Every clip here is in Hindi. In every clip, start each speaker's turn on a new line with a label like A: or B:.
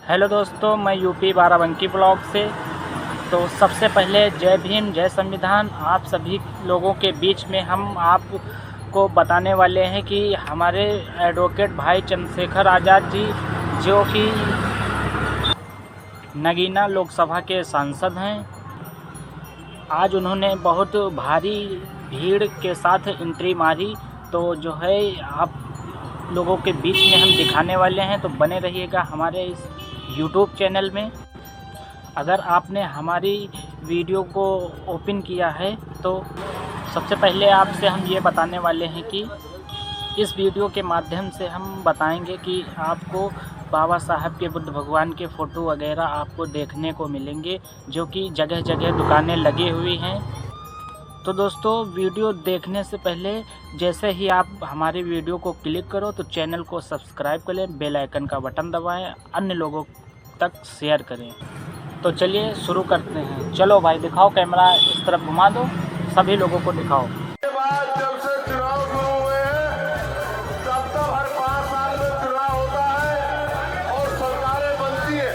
A: हेलो दोस्तों, मैं यूपी बाराबंकी ब्लॉक से। तो सबसे पहले जय भीम, जय संविधान। आप सभी लोगों के बीच में हम आपको बताने वाले हैं कि हमारे एडवोकेट भाई चंद्रशेखर आज़ाद जी, जो कि नगीना लोकसभा के सांसद हैं, आज उन्होंने बहुत भारी भीड़ के साथ एंट्री मारी। तो जो है आप लोगों के बीच में हम दिखाने वाले हैं, तो बने रहिएगा हमारे इस यूट्यूब चैनल में। अगर आपने हमारी वीडियो को ओपन किया है तो सबसे पहले आपसे हम ये बताने वाले हैं कि इस वीडियो के माध्यम से हम बताएंगे कि आपको बाबा साहब के, बुद्ध भगवान के फ़ोटो वगैरह आपको देखने को मिलेंगे, जो कि जगह जगह दुकानें लगी हुई हैं। तो दोस्तों, वीडियो देखने से पहले जैसे ही आप हमारे वीडियो को क्लिक करो तो चैनल को सब्सक्राइब कर लें, बेल आइकन का बटन दबाएं, अन्य लोगों तक शेयर करें। तो चलिए शुरू करते हैं। चलो भाई, दिखाओ, कैमरा इस तरफ घुमा दो, सभी लोगों को दिखाओ।
B: के बाद जब से चुनाव शुरू हुए हैं, तब तो हर 5 साल में चुनाव होता है और सरकारें बनती है।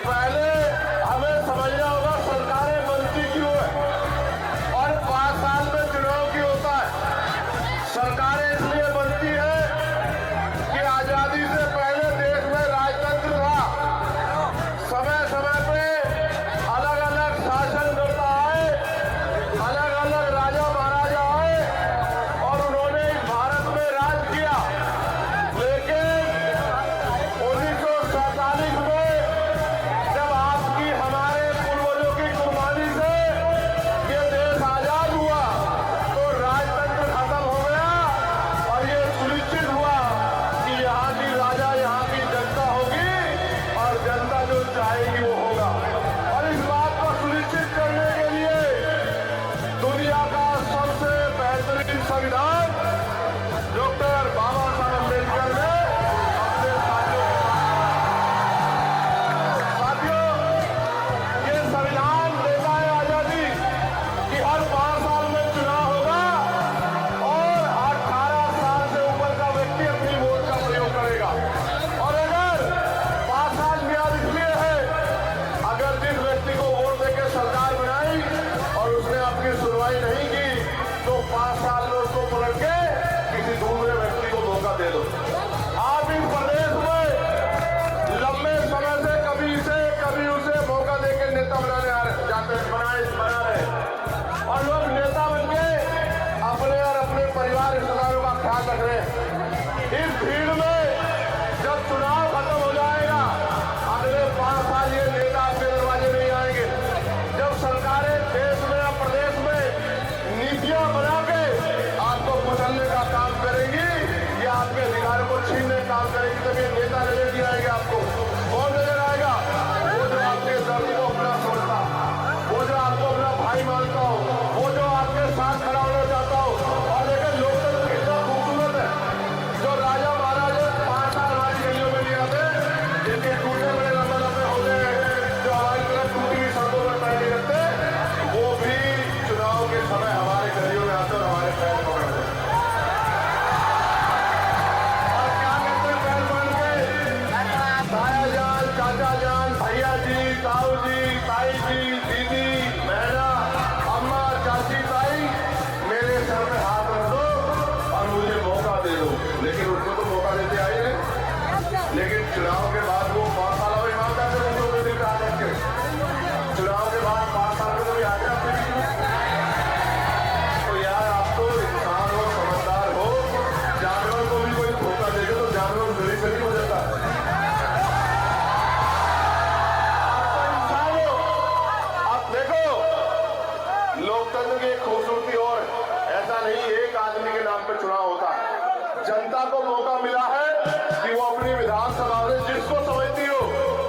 B: पहले हमें समझना होगा सरकारें बनती क्यों है और 5 साल में चुनाव क्यों होता है। सरकारें इसलिए बनती है कि आजादी से पहले देश में राजतंत्र था। समय समय पे अलग अलग शासनकर्ता आए, अलग अलग राजा महाराजा आए और उन्होंने इस भारत में राज किया। लेकिन 1947 में जब आपकी, हमारे पूर्वजों की कुर्बानी से ये देश आजाद हुआ तो राजतंत्र खत्म हो गया और ये सुनिश्चित हुआ कि यहाँ की राजा, यहाँ की जनता होगी और जनता जो चाहेगी वो होगा। और इस बात को सुनिश्चित करने के लिए दुनिया का सबसे बेहतरीन संविधान डॉक्टर बाबा साहब अम्बेडकर ने अपने साथियों, ये संविधान देता है आजादी कि हर 5 साल में चुनाव होगा और 18 साल से ऊपर का व्यक्ति अपनी वोट का प्रयोग करेगा। और अगर 5 साल म्याद इसलिए है, अगर जिस व्यक्ति को वोट देकर सरकार बनाई और उसने अपनी सुनवाई नहीं की तो 5 साल में उसको पलट के किसी दूसरे व्यक्ति को मौका दे दो। आप इस प्रदेश में लंबे समय से कभी उसे मौका देकर नेता बनाने बना रहे और लोग नेता बन के अपने और अपने परिवार रिश्तेदारों का ख्याल रख रहे हैं। इस भीड़ में जब चुनाव खत्म हो जाएगा, अगले 5 साल ये नेता आपके दरवाजे नहीं आएंगे। जब सरकारें देश में या प्रदेश में नीतियां बना के आपको कुचलने का काम करेंगी या आपके अधिकारों को छीनने का काम करेंगी, तब ये नेता नजर नहीं आएगा। आपको कौन नजर आएगा? वो जो आपके दर्द को अपना समझता, वो जो आपको अपना भाई मानता हो, वो जो आपके साथ खड़ा होना चाहता हो। और देखिए लोकतंत्र कितना खूबसूरत है। जो राजा महाराजा 5 साल हमारी गलियों में नहीं आते, जिनके टूटे बड़े लंबे लंबे होते हैं, जो हमारी तरफ टूटी हुई सड़कों पर पैर नहीं रखते, वो भी चुनाव के समय हमारे गलियों में आते और हमारे पैर पकड़ते हैं। और क्या करते हैं पैर पकड़ के? ताया जान, चाचा जान, भैया जी, ताऊ जी, ताई जी, दीदी, बहना, अम्मा, चाची, ताई, मेरे सर पे हाथ रख दो और मुझे मौका दे दो। लेकिन उनको तो मौका देते आए हैं, लेकिन चुनाव के बाद वो 5 साल में ईमानदार से उनको भी दिख रहा है। चुनाव के बाद 5 साल में कभी आ गया आपके बीच में? तो यार, आप तो इंसान हो, समझदार हो। जानवर को भी कोई धोखा देगा तो जानवर गली से नहीं हो जाता। आप तो इंसान हो। आप देखो, लोकतंत्र की एक खूबसूरती और ऐसा नहीं एक आदमी के नाम पे चुनाव होता है। जनता को मौका मिला है कि वो अपनी विधानसभा में जिसको समझती हो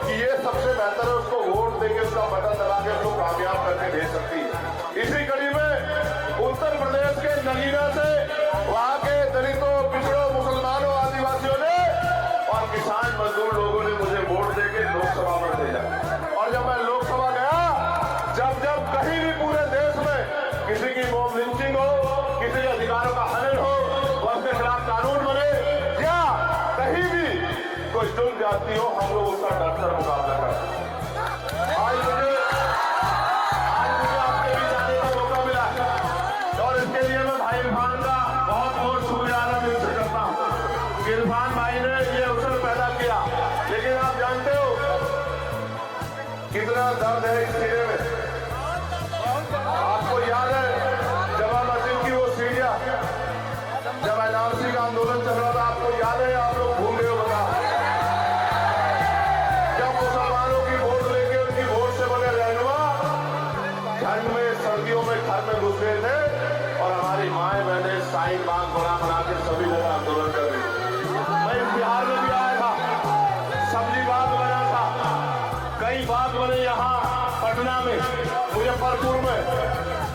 B: कि ये सबसे बेहतर है, उसको वोट देके उसका बटन दबा के उसको कामयाब करके भेज सकती है। इसी कड़ी में उत्तर प्रदेश के नगीना से वहां के दलितों, पिछड़ों, मुसलमानों, आदिवासियों ने और किसान मजदूर लोगों ने मुझे वोट देके लोकसभा में भेजा। और जब मैं लोकसभा गया, जब कहीं भी पूरे देश में किसी की मॉब लिंचिंग हो, किसी के अधिकारों का हनन हो, उसके खिलाफ कानून बने या कहीं भी कोई जुल्म जाती हो, हम लोग उसका भयंकर मुकाबला कर। आज मुझे आपके बीच आने का मौका मिला और इसके लिए मैं भाई इरफान का बहुत बहुत शुक्रियाना दिल से करता हूँ। इरफान भाई ने ये अवसर पैदा किया, लेकिन आप जानते हो कितना दर्द है इस सीढ़ी में। आपको याद है जमा मस्जिद की वो सीढ़ियां, जब एनआरसी का आंदोलन चल रहा था, आपको याद है? आप लोग भूल गए हो बता। जब मुसलमानों की वोट लेके उनकी वोट से बने रहनुमा ठंड में सर्दियों में घर में घुस गए थे और हमारी माएं बहनें साइन बाग बना के सभी जगह आंदोलन कर रही थी। मैं इस बिहार में भी आया था, सब्जी बाग बना था, कई बाग बने यहाँ पटना में, मुजफ्फरपुर में,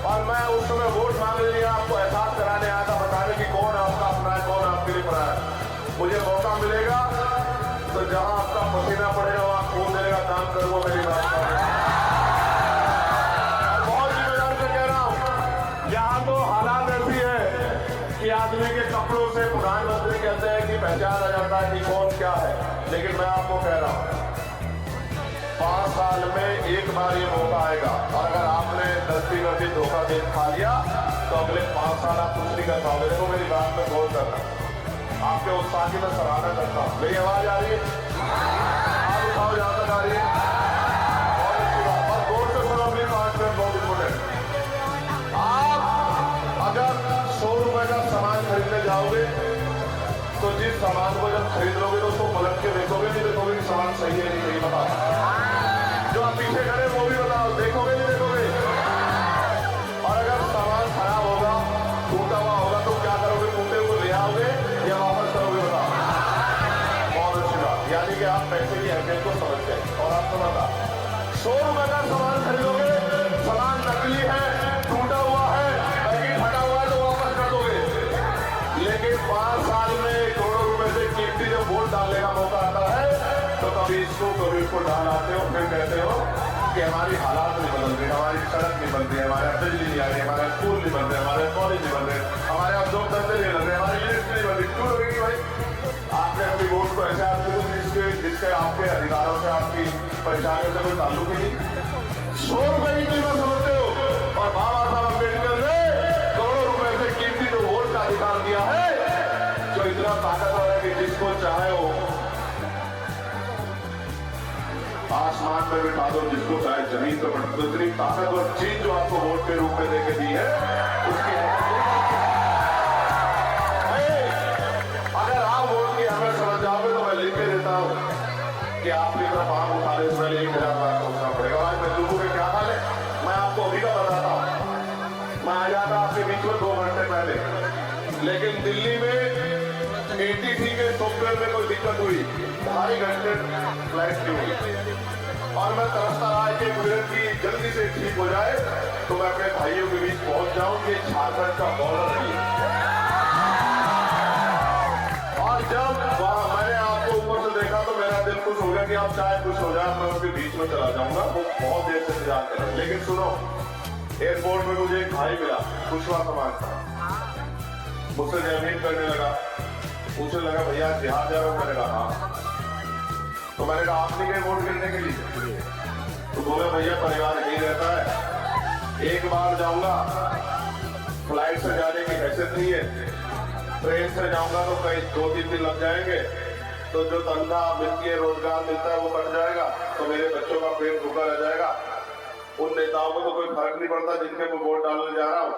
B: और मैं उस समय वोट मांगने लिए आपको एहसास कराने आया था, बताने की कौन आपका अपना है, कौन आपके लिए पड़ा है। मुझे मौका मिलेगा तो जहां आपका पसीना पड़ेगा वहां खून देने का काम करूंगा। मेरी बात बहुत जिम्मेदार से कह रहा हूं। यहाँ तो हालात ऐसी है कि आदमी के कपड़ों से प्रधानमंत्री कहते हैं कि पहचान आ जाता है कि कौन क्या है, लेकिन मैं आपको कह रहा हूं 5 साल में एक बार ये मौका आएगा, और अगर आपने गलती धोखा दे खा लिया तो अगले 5 साल आप कुछ नहीं कर पाओगे। देखो मेरी बात में गौर करना, आपके उत्साह की मैं सराहना करता हूँ। मेरी आवाज आ रही है? आप उठाओ जहां तक आ रही है। बहुत अच्छी बात, और गौर से सुनो अपनी 5 मिनट बहुत इंपोर्टेंट। आप अगर 100 रुपए का सामान खरीदने जाओगे तो जिस सामान को जब खरीद लोगे तो उसको पलट के देखोगे, नहीं देखोगे कि सामान सही है नहीं सही, बताओ। जो आप पीछे खड़े वो भी बताओ, देखोगे नहीं देखोगे? और अगर सामान खराब होगा, टूटा हुआ होगा तो क्या करोगे? टूटे को ले आओगे या वापस करोगे? बताओ। बहुत अच्छी बात, यानी कि आप पैसे की अहमियत को समझते हैं। और आप समझता 100 रुपए का सामान खरीदोगे, सामान नकली है, टूटा हुआ है, पैकेट फटा हुआ है तो वापस कर दोगे। लेकिन 5 साल में करोड़ों रुपए से कीमती जब वोट डालने का मौका आता है तो कभी इसको डाल आते हो, फिर कहते हो कि हमारी हालात नहीं बदल रही, हमारी सड़क नहीं बन रही, हमारे बिजली नहीं आ रही, हमारे स्कूल नहीं बन रहे, हमारे कॉलेज नहीं बन रहे, हमारे अब 2 धंधे नहीं लग रहे, हमारी यूनिट नहीं बन रही। क्यों लगेगी भाई? आपने अपनी वोट को ऐसे आपके जिसके आपके अधिकारों से, आपकी परेशानियों से कोई ताल्लुक ही नहीं। 100 रुपए की कीमत समझते हो, और बाबा साहब अम्बेडकर ने करोड़ों रुपए से कीमती जो वोट का अधिकार दिया है, जो इतना ताकतवर है कि जिसको चाहे वो आसमान में बिठा दो, जिसको चाहे जमीन पर बिठा दो। इतनी ताकतवर चीज जो आपको वोट के रूप में देके दी है, उसकी अगर आप वोट की अहमियत समझ जाओगे तो मैं लिख के देता हूं कि आपकी तरफ आम उठाने से पहले 1000 बार सोचना पड़ेगा। आज मैं लोगों के क्या हाल है मैं आपको अभी का बताता हूं। मैं आ जाता आपके बीच में 2 घंटे पहले, लेकिन दिल्ली में ATC के सॉफ्टवेयर में कोई दिक्कत हुई, 2.5 घंटे फ्लाइट की हुई, और मैं तरसता रहा कि मिनट की जल्दी से ठीक हो जाए तो मैं अपने भाइयों के बीच पहुंच जाऊं। ये झारखंड का बॉर्डर है, और जब वहां मैंने आपको ऊपर से देखा तो मेरा दिल खुश हो गया कि आप चाहे खुश हो जाए, मैं उसके बीच में चला जाऊंगा। वो बहुत देर से इंतजार कर रहा है। लेकिन सुनो, एयरपोर्ट में मुझे एक भाई मिला, खुशवा समाज था, मुझसे जयमीन करने लगा, पूछने लगा भैया बिहार जा रहा हूँ? मैंने कहा हाँ। तो मैंने कहा आप नहीं गए वोट गिरने के लिए? तो बोले भैया परिवार यही रहता है, एक बार जाऊंगा, फ्लाइट से जाने की हैसियत नहीं है, ट्रेन से जाऊंगा तो कई 2-3 दिन लग जाएंगे, तो जो तनख्वाह मिलती है, रोजगार मिलता है वो कट जाएगा, तो मेरे बच्चों का पेट भूखा रह जाएगा। उन नेताओं को तो कोई फर्क नहीं पड़ता जिनके मैं वोट डालने जा रहा हूँ।